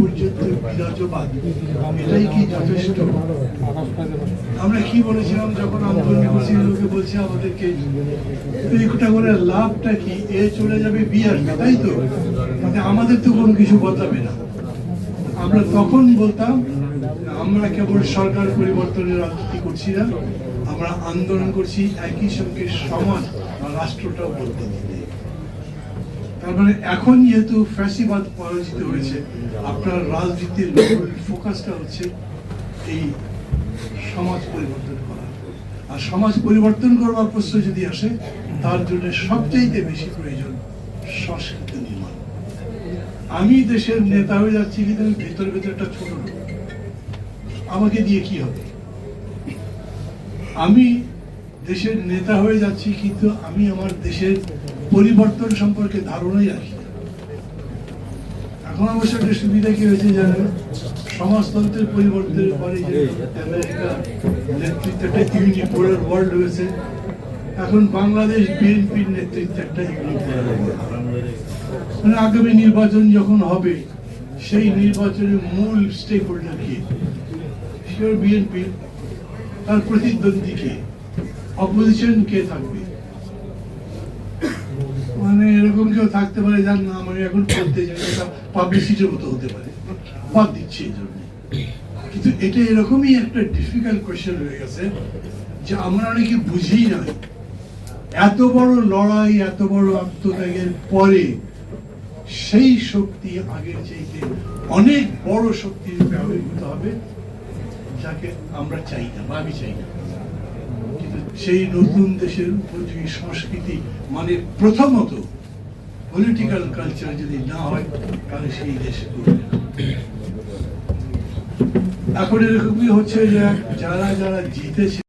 পর্যন্ত বিরাজমান, এটাই কি যথেষ্ট? আমরা কি বলেছিলাম যখন আন্দোলন করছি, লোকে বলছে আমাদেরকে একটা করে লাভটা কি, এ চলে যাবে বি আসবে, তাই তো? মানে আমাদের তো কোনো কিছু বদলাবে না। আমরা তখন বলতাম আমরা কেবল সরকার পরিবর্তনের রাজনীতি করছি না, আমরা আন্দোলন করছি একই সঙ্গে সমাজ বা রাষ্ট্রটাও বদলে দিতে। তার মানে এখন যেহেতু ফ্যাসিবাদ পরাজিত হয়েছে, আপনার রাজনীতির ফোকাসটা হচ্ছে এই সমাজ পরিবর্তন করা। আর সমাজ পরিবর্তন করবার প্রশ্ন যদি আসে, তার জন্য সবচাইতে বেশি প্রয়োজন সংস্কৃতি নির্মাণ। আমি দেশের নেতা হয়ে যাচ্ছি কিন্তু আমি ভেতরে ভেতরে একটা ছোট লোক, আমাকে দিয়ে কি হবে? আমি দেশের নেতা হয়ে যাচ্ছি কিন্তু আমি আমার দেশের পরিবর্তন সম্পর্কে ধারণাই রাখি না। এখন অবশ্য একটা সুবিধা কি হয়েছে জানেন, সমাজতন্ত্রের পরিবর্তনের পরে যে আমেরিকা নেতৃত্বে একটা ইউনিপোলার ওয়ার্ল্ড হয়েছে, এখন বাংলাদেশ বিএনপির নেতৃত্বে একটা ইউনিপোলার ওয়ার্ল্ড। মানে আগামী নির্বাচন যখন হবে, সেই নির্বাচনের মূল স্টেক হোল্ডার কে? শিওর বিএনপি। তার প্রতিদ্বন্দ্বী কে? অপোজিশন কে থাকবে? মানে এরকম কেউ থাকতে পারে যার নাম আমি এখন বলতে চাই, পাবলিসিটির মতো হতে পারে, বাদ দিচ্ছি এই জন্য। কিন্তু এটা এরকমই একটা ডিফিকাল্ট কোয়েশ্চেন হয়ে গেছে যে আমরা অনেকে বুঝি না এত বড় লড়াই, এত বড় আত্মত্যাগের পরে সেই শক্তি আগের চাইতে অনেক বড় শক্তির ব্যবহৃত হবে, যাকে আমরা চাই না বা আমি চাই না। কিন্তু সেই নতুন দেশের উপযোগী সংস্কৃতি মানে প্রথমত পলিটিক্যাল কালচার যদি না হয়, তাহলে সেই দেশ করবে না। এখন এরকমই হচ্ছে যে যারা যারা জিতেছে